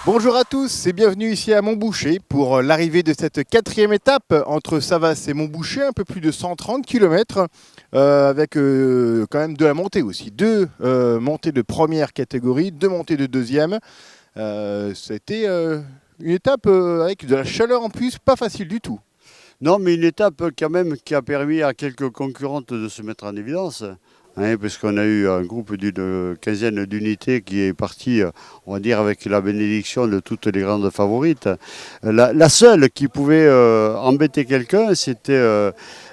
Bonjour à tous et bienvenue ici à Montboucher pour l'arrivée de cette quatrième étape entre Savas et Montboucher, un peu plus de 130 km avec quand même de la montée aussi. Deux montées de première catégorie, deux montées de deuxième. C'était une étape avec de la chaleur en plus, pas facile du tout. Non, mais une étape quand même qui a permis à quelques concurrentes de se mettre en évidence. Hein, parce qu'on a eu un groupe d'une quinzaine d'unités qui est parti, on va dire, avec la bénédiction de toutes les grandes favorites. La seule qui pouvait embêter quelqu'un, c'était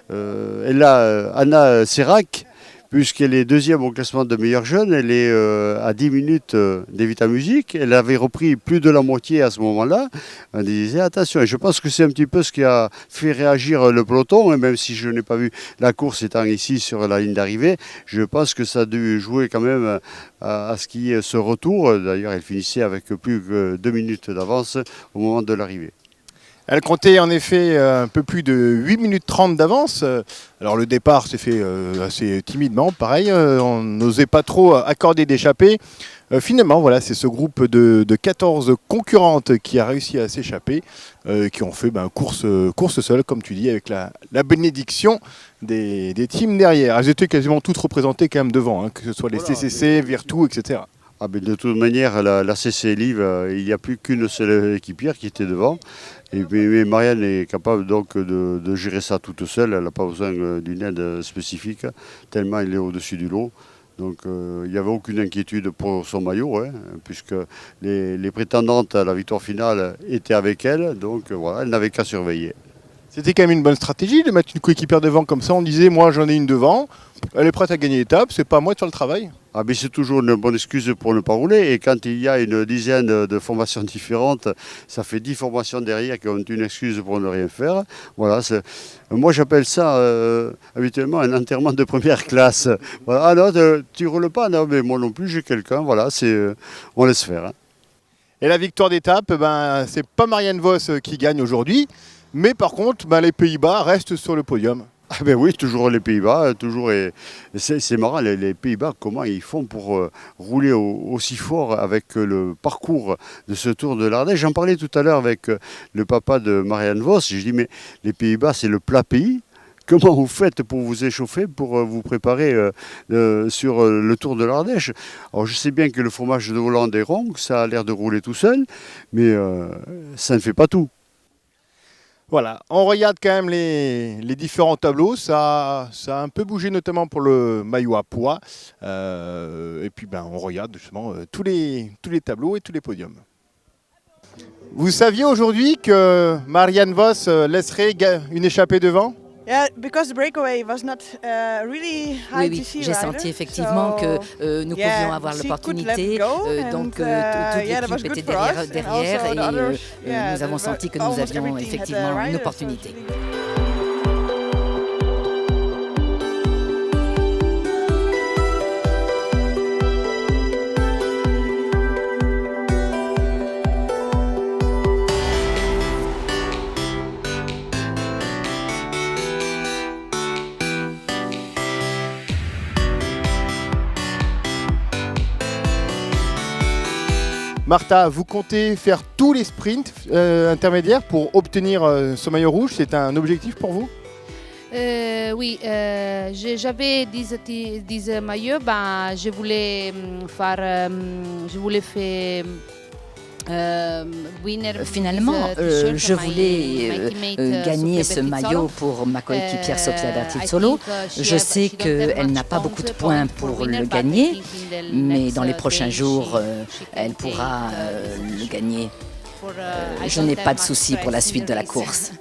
Anna Serac, puisqu'elle est deuxième au classement de meilleure jeune. Elle est à 10 minutes d'Evita Music. Elle avait repris plus de la moitié à ce moment-là. On disait attention. Et je pense que c'est un petit peu ce qui a fait réagir le peloton. Et même si je n'ai pas vu la course étant ici sur la ligne d'arrivée, je pense que ça a dû jouer quand même à ce qui est ce retour. D'ailleurs, elle finissait avec plus que 2 minutes d'avance au moment de l'arrivée. Elle comptait en effet un peu plus de 8 minutes 30 d'avance. Alors le départ s'est fait assez timidement, pareil, on n'osait pas trop accorder d'échappée. Finalement, voilà, c'est ce groupe de 14 concurrentes qui a réussi à s'échapper, qui ont fait course seule, comme tu dis, avec la bénédiction des teams derrière. Elles étaient quasiment toutes représentées quand même devant, hein, que ce soit les CCC, Virtu, etc. Ah ben de toute manière, la CC Live, il n'y a plus qu'une seule équipière qui était devant. Mais Marianne est capable donc de gérer ça toute seule. Elle n'a pas besoin d'une aide spécifique, tellement elle est au-dessus du lot. Donc il n'y avait aucune inquiétude pour son maillot, hein, puisque les prétendantes à la victoire finale étaient avec elle. Donc voilà, elle n'avait qu'à surveiller. C'était quand même une bonne stratégie de mettre une coéquipière devant comme ça. On disait, moi j'en ai une devant, elle est prête à gagner l'étape, c'est pas à moi de faire le travail. Ah ben c'est toujours une bonne excuse pour ne pas rouler. Et quand il y a une dizaine de formations différentes, ça fait 10 formations derrière qui ont une excuse pour ne rien faire. Voilà, moi j'appelle ça habituellement un enterrement de première classe. Voilà. Ah non, tu roules pas? Non, mais moi non plus, j'ai quelqu'un. Voilà, on laisse faire. Hein. Et la victoire d'étape, c'est pas Marianne Vos qui gagne aujourd'hui, mais par contre, les Pays-Bas restent sur le podium. Ah ben oui, toujours les Pays-Bas, toujours. C'est marrant, les Pays-Bas, comment ils font pour rouler aussi fort avec le parcours de ce Tour de l'Ardèche. J'en parlais tout à l'heure avec le papa de Marianne Vos. Je dis, mais les Pays-Bas, c'est le plat pays. Comment vous faites pour vous échauffer, pour vous préparer sur le Tour de l'Ardèche? Alors je sais bien que le fromage de Hollande est rond, que ça a l'air de rouler tout seul, mais ça ne fait pas tout. Voilà, on regarde quand même les différents tableaux, ça a un peu bougé notamment pour le maillot à pois, et puis on regarde justement tous les tableaux et tous les podiums. Vous saviez aujourd'hui que Marianne Vos laisserait une échappée devant? Yeah, because the breakaway was not really high Oui, to see j'ai rider, senti effectivement que nous pouvions avoir she could l'opportunité, let go donc toute that was l'équipe good était for derrière, us, and also the et others, nous avons senti que nous almost avions every team had effectivement a une rider, so opportunité. it's really good. Martha, vous comptez faire tous les sprints intermédiaires pour obtenir ce maillot rouge? C'est un objectif pour vous? Oui, j'avais 10 maillots, je voulais faire winner. Finalement, je voulais gagner ce maillot pour ma coéquipière Sofia Bertizzolo. Je sais qu'elle n'a pas beaucoup de points pour le gagner, mais dans les prochains jours, elle pourra le gagner. Je n'ai pas de souci pour la suite de la course.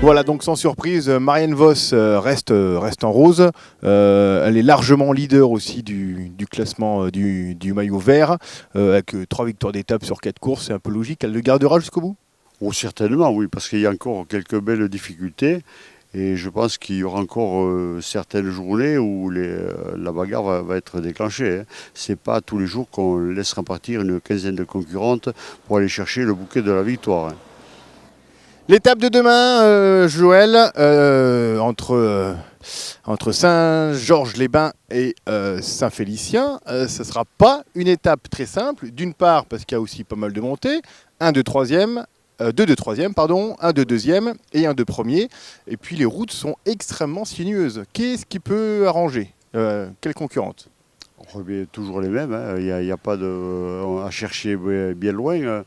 Voilà, donc sans surprise, Marianne Vos reste en rose. Elle est largement leader aussi du classement du maillot vert, avec 3 victoires d'étape sur 4 courses. C'est un peu logique, elle le gardera jusqu'au bout? Oh, certainement, oui, parce qu'il y a encore quelques belles difficultés. Et je pense qu'il y aura encore certaines journées où la bagarre va être déclenchée. Hein. Ce n'est pas tous les jours qu'on laissera partir une quinzaine de concurrentes pour aller chercher le bouquet de la victoire. Hein. L'étape de demain, Joël, entre Saint-Georges-les-Bains et Saint-Félicien, ce ne sera pas une étape très simple. D'une part, parce qu'il y a aussi pas mal de montées, deux de troisième, un de deuxième et un de premier. Et puis les routes sont extrêmement sinueuses. Qu'est-ce qui peut arranger quelle concurrente? Toujours les mêmes, hein. Il n'y a pas à chercher bien loin.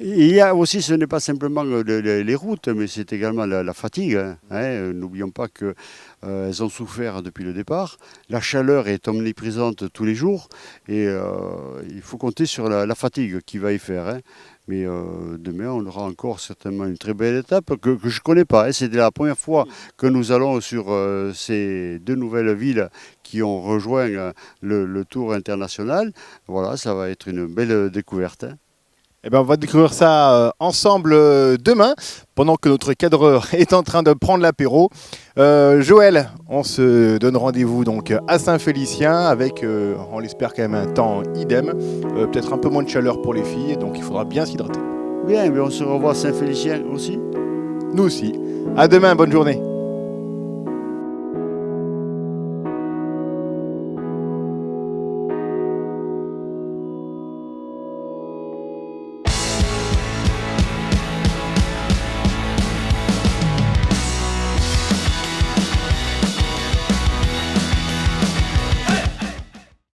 Il y a aussi, ce n'est pas simplement les routes, mais c'est également la fatigue. Hein. N'oublions pas qu'elles ont souffert depuis le départ. La chaleur est omniprésente tous les jours et il faut compter sur la fatigue qui va y faire. Hein. Mais demain, on aura encore certainement une très belle étape que je ne connais pas. Hein. C'est la première fois que nous allons sur ces deux nouvelles villes qui ont rejoint le Tour international. Voilà, ça va être une belle découverte. Hein. Eh ben, on va découvrir ça ensemble demain, pendant que notre cadreur est en train de prendre l'apéro. Joël, on se donne rendez-vous donc à Saint-Félicien avec, on l'espère quand même, un temps idem. Peut-être un peu moins de chaleur pour les filles, donc il faudra bien s'hydrater. Bien, mais on se revoit à Saint-Félicien aussi. Nous aussi. À demain, bonne journée.